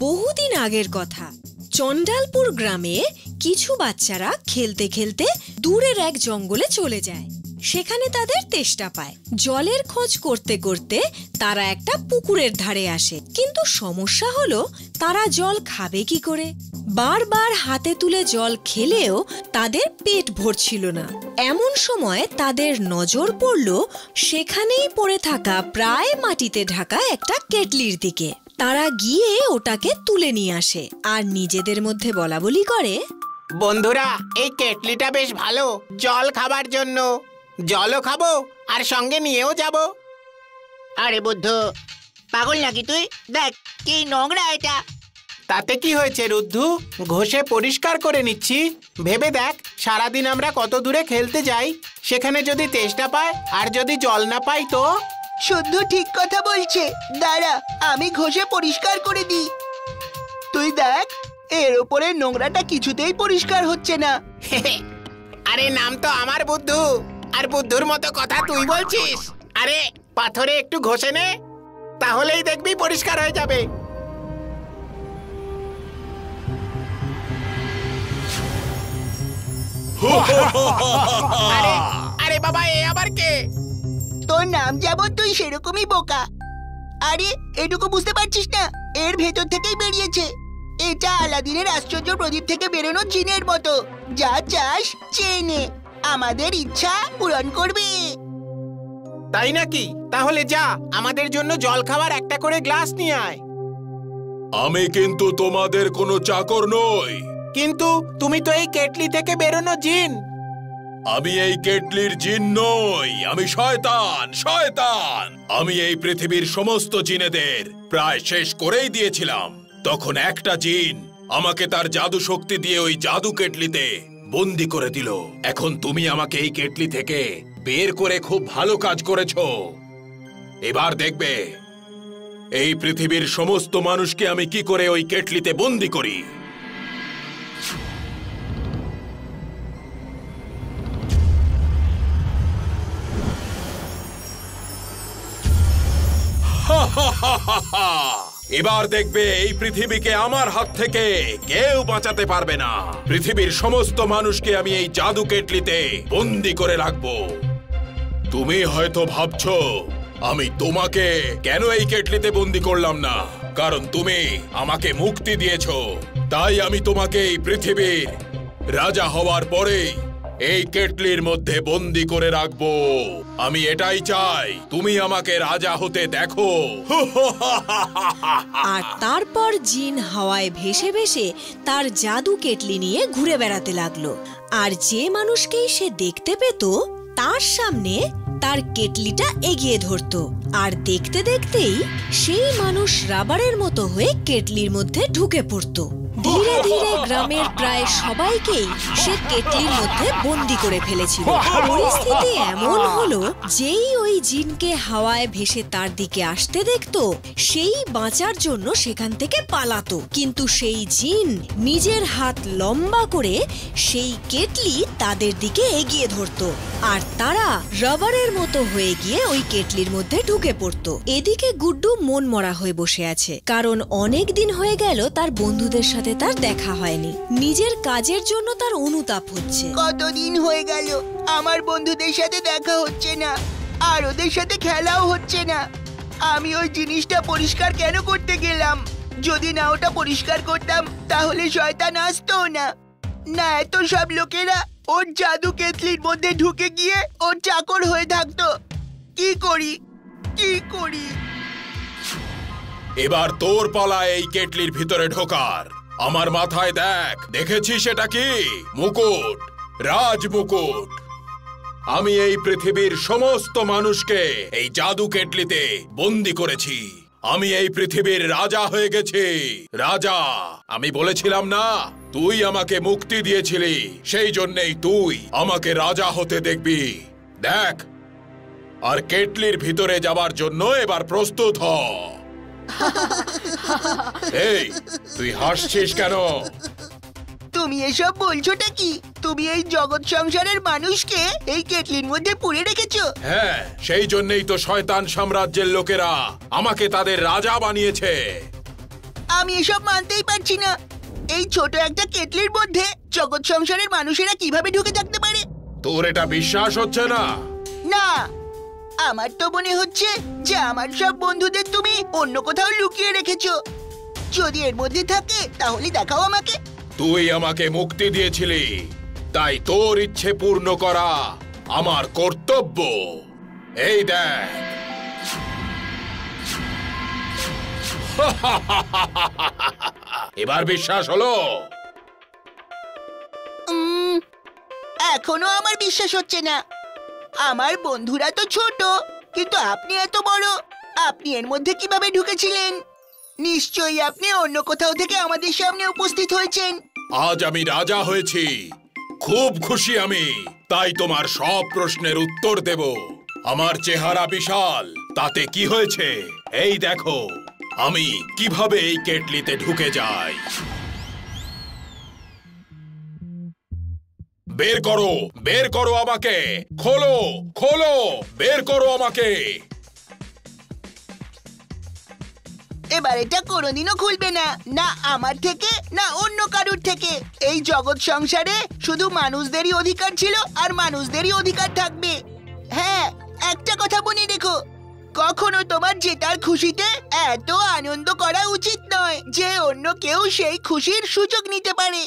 বহুদিন আগের কথা। চন্ডালপুর গ্রামে কিছু বাচ্চারা খেলতে খেলতে দূরের এক জঙ্গলে চলে যায়। সেখানে তাদের তেষ্টা পায়। জলের খোঁজ করতে করতে তারা একটা পুকুরের ধারে আসে, কিন্তু সমস্যা হলো তারা জল খাবে কি করে। বারবার হাতে তুলে জল খেলেও তাদের পেট ভরছিল না। এমন সময় তাদের নজর পড়ল সেখানেই পড়ে থাকা প্রায় মাটিতে ঢাকা একটা কেটলির দিকে। তারা গিয়ে ওটাকে তুলে নিয়ে আসে আর নিজেদের মধ্যে বলাবলি করে, বন্ধুরা, এই কেটলিটা বেশ ভালো জল খাবার জন্য। জলও খাবো আর সঙ্গে নিয়েও যাব। আরে বুদ্ধ, পাগল নাকি তুই? দেখ কি নোংরা এটা। তাতে কি হয়েছে রুদ্ধু? ঘষে পরিষ্কার করে নিচ্ছি। ভেবে দেখ, সারাদিন আমরা কত দূরে খেলতে যাই, সেখানে যদি তেষ্টা পায় আর যদি জল না পাই তো? শুদ্ধ ঠিক কথা বলছে। দাঁড়া, আমি ঘষে পরিষ্কার করে দিই। তুই দেখ, এর উপরে নোংরাটা কিছুতেই পরিষ্কার হচ্ছে না। আরে নাম তো আমার বুদ্ধু, আর বুদ্ধুর মতো কথা তুই বলছিস? আরে পাথরে একটু ঘষে নে, তাহলেই দেখবি পরিষ্কার হয়ে যাবে। আরে আরে বাবা, এ আবার কে? তোর নাম যেমন তুই সেরকমই বোকা। আরে এটুকু বুঝতে পারছিস না? এর ভেতর থেকেই বেরিয়েছে। এটা আলাদিনের আশ্চর্য প্রদীপ থেকে বেরোনো জিনের মতো। যা চাস চেয়ে নে, আমাদের ইচ্ছা পূরণ করবে। তাই নাকি? তাহলে যা, আমাদের জন্য জল খাবার একটা করে গ্লাস নিয়ে আয়। আমি কিন্তু তোমাদের কোনো চাকর নই। কিন্তু তুমি তো এই কেটলি থেকে বেরোনো জিন। আমি এই কেটলির জিন নই, আমি শয়তান। শয়তান! আমি এই পৃথিবীর সমস্ত জিনেদের প্রায় শেষ করেই দিয়েছিলাম। তখন একটা জিন আমাকে তার জাদু শক্তি দিয়ে ওই জাদু কেটলিতে বন্দি করে দিল। এখন তুমি আমাকে এই কেটলি থেকে বের করে খুব ভালো কাজ করেছো। এবার দেখবে এই পৃথিবীর সমস্ত মানুষকে আমি কি করে ওই কেটলিতে বন্দি করি। এবার দেখবে এই পৃথিবীকে আমার হাত থেকে কেউ বাঁচাতে পারবে না। পৃথিবীর সমস্ত মানুষকে আমি এই জাদু কেটলিতে বন্দি করে রাখবো। তুমি হয়তো ভাবছো আমি তোমাকে কেন এই কেটলিতে বন্দি করলাম না, কারণ তুমি আমাকে মুক্তি দিয়েছো। তাই আমি তোমাকে এই পৃথিবীর রাজা হওয়ার পরেই এই কেটলির মধ্যে বন্দি করে রাখবো। আমি এটাই চাই, তুমি আমাকে রাজা হতে দেখো। আর তারপর জিন হাওয়ায় ভেসে ভেসে তার জাদু কেটলি নিয়ে ঘুরে বেড়াতে লাগলো। আর যে মানুষকেই সে দেখতে পেত তার সামনে তার কেটলিটা এগিয়ে ধরতো। আর দেখতে দেখতেই সেই মানুষ রাবারের মতো হয়ে কেটলির মধ্যে ঢুকে পড়তো। ধীরে ধীরে গ্রামের প্রায় সবাইকেই সে কেটলির মধ্যে বন্দি করে ফেলেছিল। পরিস্থিতি এমন হলো, যেই ওই জিনকে হাওয়ায় ভেসে তার দিকে আসতে দেখতো সেই বাঁচার জন্য সেখান থেকে পালাতো। কিন্তু সেই জিন নিজের হাত লম্বা করে সেই কেটলি তাদের দিকে এগিয়ে ধরতো, আর তারা রাবারের মতো হয়ে গিয়ে ওই কেটলির মধ্যে ঢুকে পড়তো। এদিকে গুড্ডু মন মরা হয়ে বসে আছে, কারণ অনেক দিন হয়ে গেল তার বন্ধুদের সাথে তার দেখা হয়নি। নিজের কাজের জন্য তার অনুতাপ হচ্ছে। কতদিন হয়ে গেল আমার বন্ধুদের সাথে দেখা হচ্ছে না, আর ওদের সাথে খেলাও হচ্ছে না। আমি ওই জিনিসটা পরিষ্কার কেন করতে গেলাম? যদি না ওটা পরিষ্কার করতাম তাহলে শয়তান আসতো না। না, এত সব লোকেরা ওর জাদু কেটলির মধ্যে ঢুকে গিয়ে ওর চাকর হয়ে থাকতো। কি করি কি করি? এবার তোর পালা এই কেটলির ভিতরে ঢোকার। আমার মাথায় দেখ, দেখেছিস এটা কি? মুকুট, রাজ মুকুট। আমি এই পৃথিবীর সমস্ত মানুষকে এই জাদু কেটলিতে বন্দি করেছি। আমি এই পৃথিবীর রাজা হয়ে গেছি। রাজা! আমি বলেছিলাম না তুই আমাকে মুক্তি দিয়েছিলি, সেই জন্যই তুই আমাকে রাজা হতে দেখবি। দেখ, আর কেটলির ভিতরে যাবার জন্য এবার প্রস্তুত হ। এই, তুই হাসছিস কেন? তুমি এসব বলছোটা কি? তুমি এই জগৎ সংসারের মানুষকে এই কেটলির মধ্যে পুরে রেখেছো? হ্যাঁ, সেই জন্যই তো শয়তান সাম্রাজ্যের লোকেরা আমাকে তাদের রাজা বানিয়েছে। আমি এসব মানতেই পারছি না। এই ছোট একটা কেটলির মধ্যে জগৎ সংসারের মানুষেরা কিভাবে ঢুকে থাকতে পারে? তোর এটা বিশ্বাস হচ্ছে না? না, আমার তো মনে হচ্ছে যে আমার সব বন্ধুদের তুমি অন্য কোথাও লুকিয়ে রেখেছো। যদি এর মধ্যে থাকে তাহলে দেখাও আমাকে। তুই আমাকে মুক্তি দিয়েছিলি, তাই তোর ইচ্ছে পূর্ণ করা আমার কর্তব্য। এই দেখ। এবার বিশ্বাস হলো? এখনো আমার বিশ্বাস হচ্ছে না। আমার বন্ধুরা তো ছোট, কিন্তু আপনি এত বড়। আপনি এর মধ্যে কিভাবে ঢুকেছিলেন? নিশ্চয়ই আপনি অন্য কোথাও থেকে আমাদের সামনে উপস্থিত হয়েছেন। আজ আমি রাজা হয়েছি, খুব খুশি আমি। তাই তোমার সব প্রশ্নের উত্তর দেব। আমার চেহারা বিশাল, তাতে কি হয়েছে? এই দেখো আমি কিভাবে এই কেটলিতে ঢুকে যাই। বের করো, বের করো আমাকে। খোলো, খোলো, বের করো আমাকে। এবার এটা কোনোদিনও খুলবে না, না আমার থেকে না অন্য কারুর থেকে। এই জগৎ সংসারে শুধু মানুষদেরই অধিকার ছিল আর মানুষদেরই অধিকার থাকবে। হ্যাঁ, একটা কথা মনে রেখো, কখনো তোমার জেতার খুশিতে এত আনন্দ করা উচিত নয় যে অন্য কেউ সেই খুশির সুযোগ নিতে পারে।